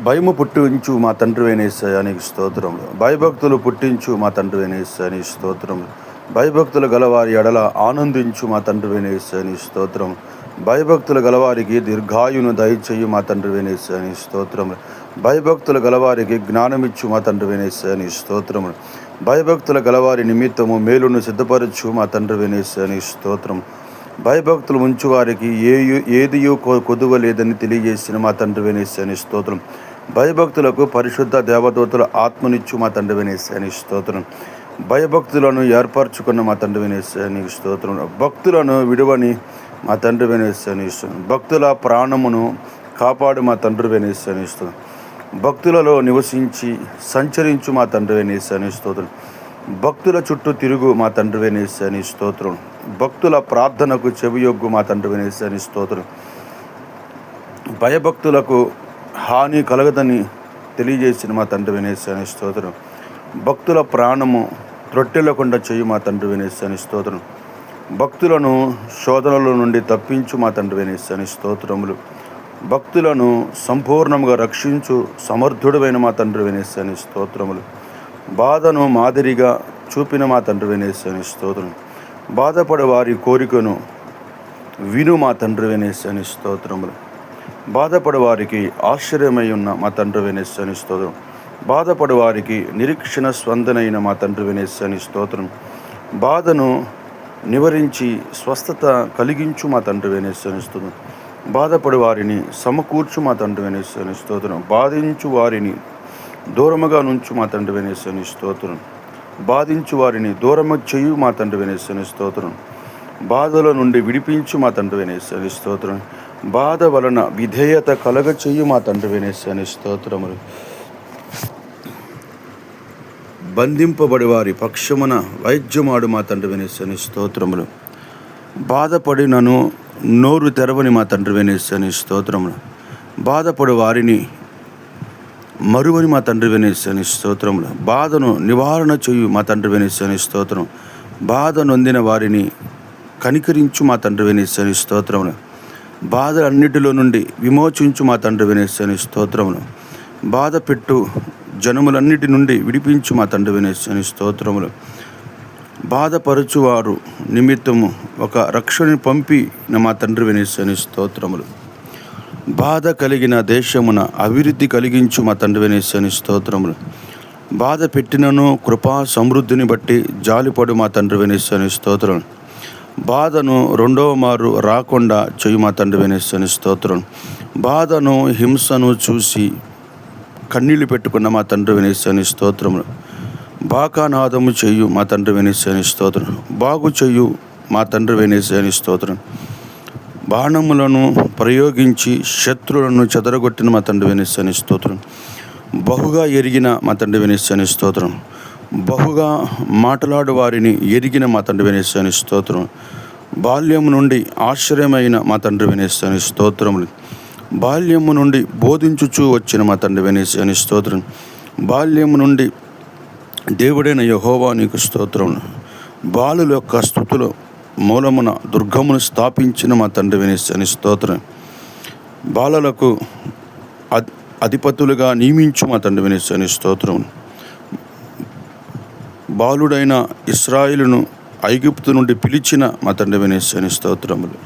భయము పుట్టించు మా తండ్రివైన యేసయ్యా నీకు స్తోత్రములు. భయభక్తులు పుట్టించు మా తండ్రివైన యేసయ్యా నీకు స్తోత్రములు. భయభక్తులు గలవారి ఎడల ఆనందించు మా తండ్రివైన యేసయ్యా నీకు స్తోత్రం. భయభక్తులు గలవారికి దీర్ఘాయును దయచేయు మా తండ్రివైన యేసయ్యా నీకు స్తోత్రములు. భయభక్తులు గలవారికి జ్ఞానమిచ్చు మా తండ్రివైన యేసయ్యా నీకు స్తోత్రములు. భయభక్తుల గలవారి నిమిత్తము మేలును సిద్ధపరచు మా తండ్రివైన యేసయ్యా నీకు స్తోత్రం. భయభక్తులు ఉంచు వారికి ఏదియో కొదువ లేదని తెలియజేసిన మా తండ్రివైన యేసయ్యా నీ స్తోత్రం. భయభక్తులకు పరిశుద్ధ దేవదూతల ఆత్మనిచ్చు మా తండ్రివైన యేసయ్యా నీ స్తోత్రం. భయభక్తులను ఏర్పరచుకున్న మా తండ్రివైన యేసయ్యా నీకు స్తోత్రం. భక్తులను విడువని మా తండ్రివైన యేసయ్యా నీ స్తోత్రం. భక్తుల ప్రాణమును కాపాడు మా తండ్రివైన యేసయ్యా నీ స్తోత్రం. భక్తులలో నివసించి సంచరించు మా తండ్రివైన యేసయ్యా నీ స్తోత్రం. భక్తుల చుట్టూ తిరుగు మా తండ్రివైన యేసయ్యా నీ స్తోత్రం. భక్తుల ప్రార్థనకు చెవియొగ్గు మా తండ్రివైన యేసయ్యా నీ స్తోత్రం. భయభక్తులకు హాని కలగదని తెలియజేసిన మా తండ్రివైన యేసయ్యా నీ స్తోత్రం. భక్తుల ప్రాణము త్రొట్టెలకుండా చేయు మా తండ్రివైన యేసయ్యా నీ స్తోత్రం. భక్తులను శోధనల నుండి తప్పించు మా తండ్రివైన యేసయ్యా నీ స్తోత్రములు. భక్తులను సంపూర్ణంగా రక్షించు సమర్థుడైన మా తండ్రివైన యేసయ్యా నీ స్తోత్రములు. బాధను మాదిరిగా చూపిన మా తండ్రివైన యేసయ్యా నీ స్తోత్రం. బాధపడే వారి కోరికను విను మా తండ్రివైన యేసయ్యా నీ స్తోత్రములు. బాధపడే వారికి ఆశ్చర్యమై ఉన్న మా తండ్రివైన యేసయ్యా నీ స్తోత్రం. బాధపడే వారికి నిరీక్షణ స్పందనైన మా తండ్రివైన యేసయ్యా నీ స్తోత్రం. బాధను నివారించి స్వస్థత కలిగించు మా తండ్రివైన యేసయ్యా నీ స్తోత్రం. బాధపడే వారిని సమకూర్చు మా తండ్రివైన యేసయ్యా నీ స్తోత్రం. బాధించు వారిని దూరముగా నుంచు మా తండ్రివైన యేసయ్యా నీ స్తోత్రం. బాధించు వారిని దూరము చేయు మా తండ్రివైన యేసయ్యా నీ స్తోత్రం. బాధల నుండి విడిపించు మా తండ్రివైన యేసయ్యా నీ స్తోత్రం. బాధ వలన విధేయత కలగ చేయు మా తండ్రివైన యేసయ్యా నీ స్తోత్రములు. బంధింపబడి వారి పక్షమున వైద్యమాడు మా తండ్రివైన యేసయ్యా నీ స్తోత్రములు. బాధపడినను నోరు తెరవని మా తండ్రివైన యేసయ్యా నీ స్తోత్రములు. బాధపడు వారిని మరువని మా తండ్రివైన యేసయ్యా నీ స్తోత్రములు. బాధను నివారణ చేయు మా తండ్రివైన యేసయ్యా నీ స్తోత్రం. బాధ నొందిన వారిని కనికరించు మా తండ్రివైన యేసయ్యా నీ స్తోత్రములు. బాధలన్నిటిలో నుండి విమోచించు మా తండ్రివైన యేసయ్యా నీ స్తోత్రములు. బాధ పెట్టు జనములన్నిటి నుండి విడిపించు మా తండ్రివైన యేసయ్యా నీ స్తోత్రములు. బాధపరచువారు నిమిత్తము ఒక రక్షణని పంపిన మా తండ్రివైన యేసయ్యా నీ స్తోత్రములు. బాధ కలిగిన దేశమున అభివృద్ధి కలిగించు మా తండ్రివైన యేసయ్యా నీ స్తోత్రములు. బాధ పెట్టినను కృపా సమృద్ధిని బట్టి జాలిపడు మా తండ్రివైన యేసయ్యా నీ స్తోత్రం. బాధను రెండవ మారు రాకుండా చేయు మా తండ్రివైన యేసయ్యా నీ స్తోత్రం. బాధను హింసను చూసి కన్నీళ్లు పెట్టుకున్న మా తండ్రివైన యేసయ్యా నీ స్తోత్రములు. బాకానాదము చేయు మా తండ్రివైన యేసయ్యా నీ స్తోత్రం. బాగు చేయు మా తండ్రివైన యేసయ్యా నీ స్తోత్రం. బాణములను ప్రయోగించి శత్రువులను చెదరగొట్టిన మా తండ్రివైన యేసయ్యా నీ స్తోత్రం. బహుగా ఎరిగిన మా తండ్రివైన యేసయ్యా నీ స్తోత్రం. బహుగా మాట్లాడు వారిని ఎరిగిన మా తండ్రివైన యేసయ్యా నీ స్తోత్రం. బాల్యము నుండి ఆశ్చర్యమైన మా తండ్రివైన యేసయ్యా నీ స్తోత్రములు. బాల్యము నుండి బోధించుచూ వచ్చిన మా తండ్రివైన యేసయ్యా నీ స్తోత్రం. బాల్యము నుండి దేవుడైన యెహోవా నీకు స్తోత్రములు. బాలుల యొక్క స్తుతులు మూలమున దుర్గమును స్థాపించిన మా తండ్రివైన యేసయ్యా నీ స్తోత్రం. బాలలకు అధిపతులుగా నియమించు మా తండ్రివైన యేసయ్యా నీ స్తోత్రం. బాలుడైన ఇశ్రాయేలును ఐగుప్తు నుండి పిలిచిన మా తండ్రివైన యేసయ్యా నీ స్తోత్రములు.